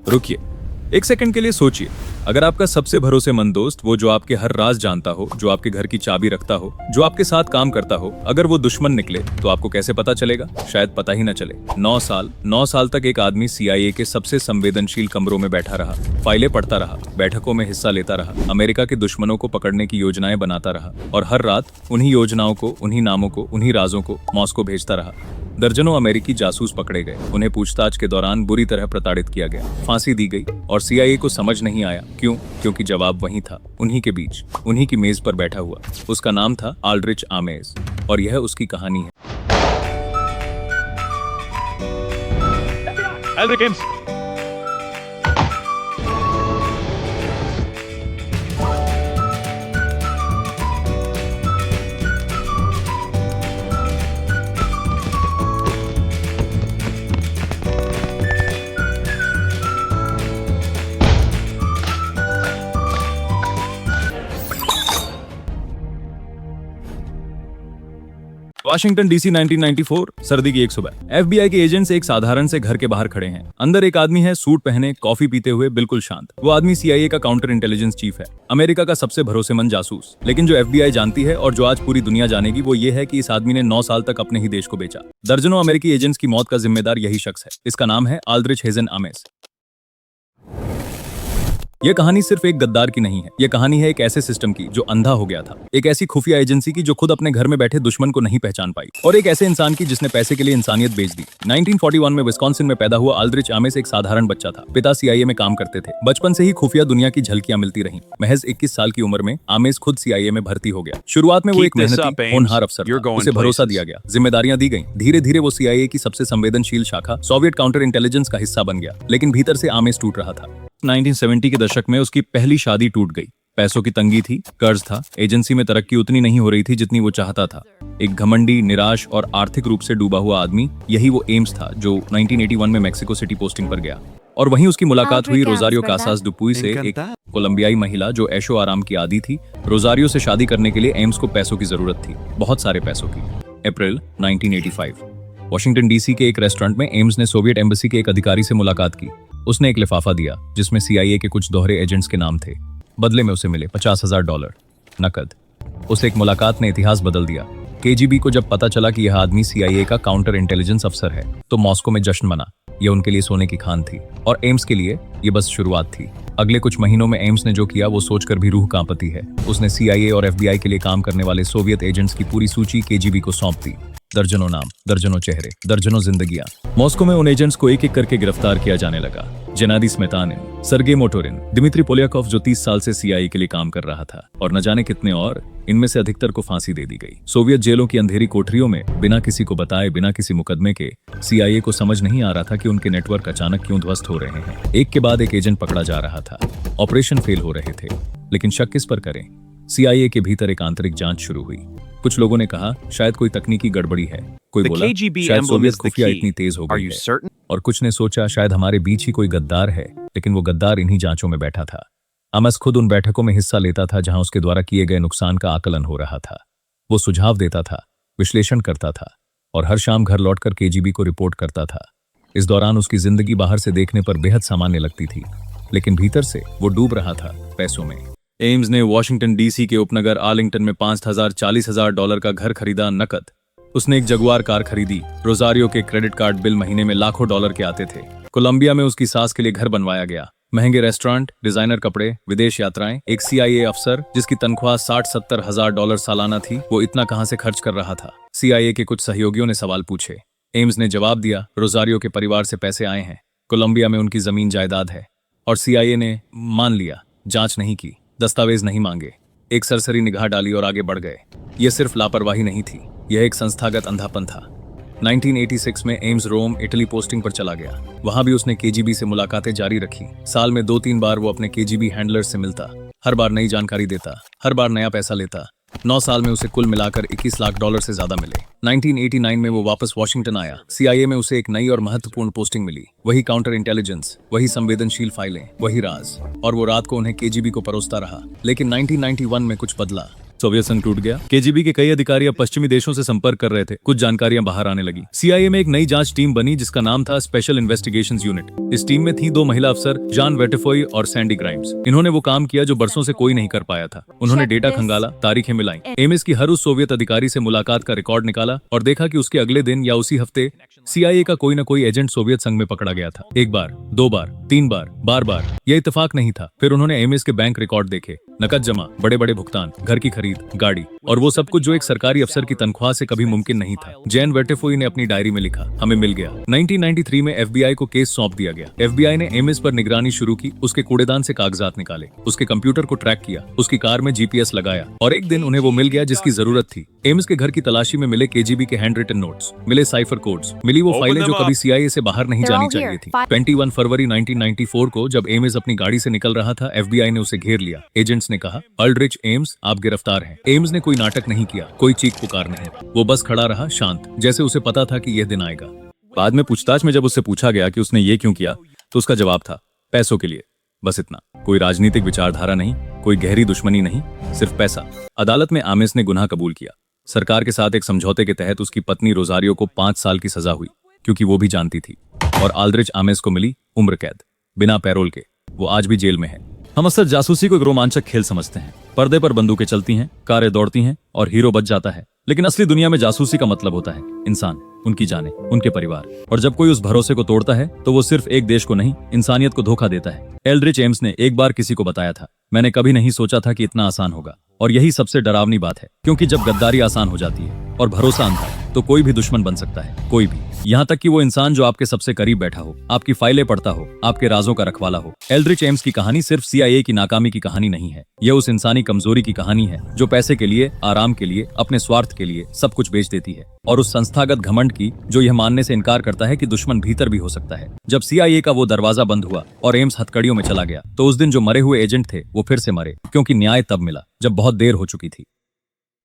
रुकिए, एक सेकंड के लिए सोचिए। अगर आपका सबसे भरोसेमंद दोस्त, वो जो आपके हर राज जानता हो, जो आपके घर की चाबी रखता हो, जो आपके साथ काम करता हो, अगर वो दुश्मन निकले तो आपको कैसे पता चलेगा? शायद पता ही न चले। 9 साल तक एक आदमी CIA के सबसे संवेदनशील कमरों में बैठा रहा, फाइलें पढ़ता रहा, बैठकों में हिस्सा लेता रहा, अमेरिका के दुश्मनों को पकड़ने की योजनाएं बनाता रहा और हर रात उन्हीं योजनाओं को, उन्हीं नामों को, उन्हीं राजों को मॉस्को भेजता रहा। दर्जनों अमेरिकी जासूस पकड़े गए, उन्हें पूछताछ के दौरान बुरी तरह प्रताड़ित किया गया, फांसी दी गई और CIA को समझ नहीं आया क्यों? क्योंकि जवाब वहीं था, उन्हीं के बीच, उन्हीं की मेज पर बैठा हुआ। उसका नाम था आल्ड्रिच आमेस और यह उसकी कहानी है। वाशिंगटन DC 1994, सर्दी की एक सुबह। FBI के एजेंट्स एक साधारण से घर के बाहर खड़े हैं। अंदर एक आदमी है, सूट पहने, कॉफी पीते हुए, बिल्कुल शांत। वो आदमी CIA का काउंटर इंटेलिजेंस चीफ है, अमेरिका का सबसे भरोसेमंद जासूस। लेकिन जो FBI जानती है और जो आज पूरी दुनिया जानेगी, वो ये है कि इस आदमी ने 9 साल तक अपने ही देश को बेचा। दर्जनों अमेरिकी एजेंट्स की मौत का जिम्मेदार यही शख्स है। इसका नाम है आल्ड्रिच हेजन आमेस। यह कहानी सिर्फ एक गद्दार की नहीं है, यह कहानी है एक ऐसे सिस्टम की जो अंधा हो गया था, एक ऐसी खुफिया एजेंसी की जो खुद अपने घर में बैठे दुश्मन को नहीं पहचान पाई, और एक ऐसे इंसान की जिसने पैसे के लिए इंसानियत बेच दी। 1941 में विस्कॉन्सिन में पैदा हुआ आल्ड्रिच आमेस एक साधारण बच्चा था। पिता CIA में काम करते थे। बचपन से ही खुफिया दुनिया की झलकियां मिलती रहीं। महज 21 साल की उम्र में आमेस खुद CIA में भर्ती हो गया। शुरुआत में वो एक मेहनती, होनहार अफसर था। उसे भरोसा दिया गया, जिम्मेदारियां दी गईं। धीरे धीरे वो CIA की सबसे संवेदनशील शाखा सोवियत काउंटर इंटेलिजेंस का हिस्सा बन गया। लेकिन भीतर से आमेस टूट रहा था। 1970 के दशक में उसकी पहली शादी टूट गई। पैसों की तंगी थी, कर्ज था, एजेंसी में तरक्की उतनी नहीं हो रही थी जितनी वो चाहता था। एक घमंडी, निराश और आर्थिक रूप से डूबा हुआ आदमी, यही वो एम्स था जो 1981 में मेक्सिको सिटी पोस्टिंग पर गया। और वहीं उसकी मुलाकात हुई रोजारियो कासास डुपुई से, एक कोलंबियाई महिला जो ऐशो आराम की आदी थी। रोजारियो से शादी करने के लिए एम्स को पैसों की जरूरत थी, बहुत सारे पैसों की। अप्रैल 1985, वॉशिंगटन DC के एक रेस्टोरेंट में एम्स ने सोवियत एम्बेसी के एक अधिकारी से मुलाकात की। उसने एक लिफाफा दिया जिसमें CIA के कुछ दोहरे एजेंट्स के नाम थे। बदले में उसे मिले $50,000 नकद। उस एक मुलाकात ने इतिहास बदल दिया। KGB को जब पता चला कि यह आदमी CIA का काउंटर इंटेलिजेंस अफसर है, तो मॉस्को में जश्न मना। यह उनके लिए सोने की खान थी और एम्स के लिए ये बस शुरुआत थी। अगले कुछ महीनों में एम्स ने जो किया वो सोचकर भी रूह कांपती है। उसने CIA और FBI के लिए काम करने वाले सोवियत एजेंट्स की पूरी सूची KGB को सौंप दी। दर्जनों नाम, दर्जनों चेहरे, दर्जनों जिंदगियां। मॉस्को में उन एजेंट्स को एक एक करके गिरफ्तार किया जाने लगा। जेनादी स्मेतानिन, सर्गे मोटोरिन, दिमित्री पोलियाकोव जो 30 साल से CIA के लिए काम कर रहा था, और न जाने कितने और। इनमें से अधिकतर को फांसी दे दी गई। सोवियत जेलों की अंधेरी कोठरियों में बिना किसी को बताए, बिना किसी मुकदमे के, CIA को समझ नहीं आ रहा था कि उनके नेटवर्क अचानक क्यों ध्वस्त हो रहे हैं। एक के बाद एक एजेंट पकड़ा जा रहा था। ऑपरेशन फेल हो रहे थे, लेकिन शक किस पर करें? CIA के भीतर एक आंतरिक जांच शुरू हुई। कुछ लोगों ने कहा शायद कोई तकनीकी गड़बड़ी है, कोई बोला शायद सोवियत खुफिया इतनी तेज हो गई है, और कुछ ने सोचा शायद हमारे बीच ही कोई गद्दार है। लेकिन वो गद्दार इन्हीं जांचों में बैठा था। आमेस खुद उन बैठकों में हिस्सा लेता था जहां उसके द्वारा किए गए नुकसान का आकलन हो रहा था। वो सुझाव देता था, विश्लेषण करता था और हर शाम घर लौटकर KGB को रिपोर्ट करता था। इस दौरान उसकी जिंदगी बाहर से देखने पर बेहद सामान्य लगती थी, लेकिन भीतर से वो डूब रहा था पैसों में। एम्स ने वॉशिंगटन DC के उपनगर आर्लिंगटन में $5,000-40,000 का घर खरीदा नकद। उसने एक जगुआर कार खरीदी। रोजारियो के क्रेडिट कार्ड बिल महीने में लाखों डॉलर के आते थे। कोलंबिया में उसकी सास के लिए घर बनवाया गया। महंगे रेस्टोरेंट, डिजाइनर कपड़े, विदेश यात्राएं। एक CIA अफसर जिसकी तनख्वाह $60-70,000 सालाना थी, वो इतना कहां से खर्च कर रहा था? CIA के कुछ सहयोगियों ने सवाल पूछे। एम्स ने जवाब दिया, रोजारियो के परिवार से पैसे आए हैं, कोलंबिया में उनकी जमीन जायदाद है। और CIA ने मान लिया, जांच नहीं की, दस्तावेज नहीं मांगे, एक सरसरी निगाह डाली और आगे बढ़ गए। यह सिर्फ लापरवाही नहीं थी, यह एक संस्थागत अंधापन था। 1986 में एम्स रोम, इटली पोस्टिंग पर चला गया। वहां भी उसने KGB से मुलाकातें जारी रखी। साल में 2-3 बार वो अपने KGB हैंडलर से मिलता, हर बार नई जानकारी देता, हर बार नया पैसा लेता। 9 साल में उसे कुल मिलाकर $21 लाख से ज्यादा मिले। 1989 में वो वापस वॉशिंगटन आया। CIA में उसे एक नई और महत्वपूर्ण पोस्टिंग मिली। वही काउंटर इंटेलिजेंस, वही संवेदनशील फाइलें, वही राज। और वो रात को उन्हें KGB को परोसता रहा। लेकिन 1991 में कुछ बदला। सोवियत संघ टूट गया। केजीबी के कई अधिकारी अब पश्चिमी देशों से संपर्क कर रहे थे। कुछ जानकारियां बाहर आने लगी। सीआईए में एक नई जांच टीम बनी जिसका नाम था स्पेशल इन्वेस्टिगेशंस यूनिट। इस टीम में थी 2 महिला अफसर, जॉन वेटेफोई और सैंडी ग्राइम्स। इन्होंने वो काम किया जो बरसों से कोई नहीं कर पाया था। उन्होंने डेटा खंगाला, तारीखें मिलाई, एमएस की हर उस सोवियत अधिकारी से मुलाकात का रिकॉर्ड निकाला और देखा कि उसके अगले दिन या उसी हफ्ते सीआईए का कोई न कोई एजेंट सोवियत संघ में पकड़ा गया था। 1 बार, 2 बार, 3 बार, बार यह इत्तेफाक नहीं था। फिर उन्होंने एमएस के बैंक रिकॉर्ड देखे, नकद जमा, बड़े बड़े भुगतान, घर की खरीद, गाड़ी और वो सब कुछ जो एक सरकारी अफसर की तनख्वाह से कभी मुमकिन नहीं था। जैन वेटेफोई ने अपनी डायरी में लिखा, हमें मिल गया। 1993 में एफबीआई को केस सौंप दिया गया। एफबीआई ने एमएस पर निगरानी शुरू की, उसके कूड़ेदान से कागजात निकाले, उसके कंप्यूटर को ट्रैक किया, उसकी कार में जीपीएस लगाया और एक दिन उन्हें वो मिल गया जिसकी जरूरत थी। एमएस के घर की तलाशी में मिले केजीबी के हैंड रिटन नोट्स, मिले साइफर कोड्स, मिली वो फाइलें जो कभी सीआईए से बाहर नहीं जानी चाहिए थी। 21 फरवरी 1994 को जब एमएस अपनी गाड़ी से निकल रहा था, एफबीआई ने उसे घेर लिया। एजेंट्स ने कहा, अल्ड्रिच एम्स, आप गिरफ्तार हैं। एम्स ने कोई नाटक नहीं किया, कोई चीख पुकार नहीं। वो बस खड़ा रहा शांत, जैसे उसे पता था कि यह दिन आएगा। बाद में पूछताछ में जब उससे पूछा गया कि उसने ये क्यों किया, तो उसका जवाब था, पैसों के लिए, बस इतना। कोई राजनीतिक विचारधारा नहीं, कोई गहरी दुश्मनी नहीं, सिर्फ पैसा। अदालत में आमिस ने गुनाह कबूल किया। सरकार के साथ एक समझौते के तहत उसकी पत्नी रोजारियो को 5 साल की सजा हुई, क्योंकि वो भी जानती थी। और आल्ड्रिच आमिस को मिली उम्र कैद, बिना पैरोल के। वो आज भी जेल में है। हम अक्सर जासूसी को एक रोमांचक खेल समझते हैं। पर्दे पर बंदूकें चलती हैं, कारें दौड़ती हैं और हीरो बच जाता है। लेकिन असली दुनिया में जासूसी का मतलब होता है इंसान, उनकी जानें, उनके परिवार। और जब कोई उस भरोसे को तोड़ता है तो वो सिर्फ एक देश को नहीं, इंसानियत को धोखा देता है। एल्ड्रिच एम्स ने एक बार किसी को बताया था, मैंने कभी नहीं सोचा था कि इतना आसान होगा। और यही सबसे डरावनी बात है, क्योंकि जब गद्दारी आसान हो जाती है और भरोसा अंधा है, तो कोई भी दुश्मन बन सकता है, कोई भी। यहाँ तक कि वो इंसान जो आपके सबसे करीब बैठा हो, आपकी फाइलें पढ़ता हो, आपके राजों का रखवाला हो। एल्ड्रिच एम्स की कहानी सिर्फ सीआईए की नाकामी की कहानी नहीं है। यह उस इंसानी कमजोरी की कहानी है जो पैसे के लिए, आराम के लिए, अपने स्वार्थ के लिए सब कुछ बेच देती है। और उस संस्थागत घमंड की जो यह मानने से इनकार करता है कि दुश्मन भीतर भी हो सकता है। जब सीआईए का वो दरवाजा बंद हुआ और एम्स हथकड़ियों में चला गया, तो उस दिन जो मरे हुए एजेंट थे वो फिर से मरे, क्योंकि न्याय तब मिला जब बहुत देर हो चुकी थी।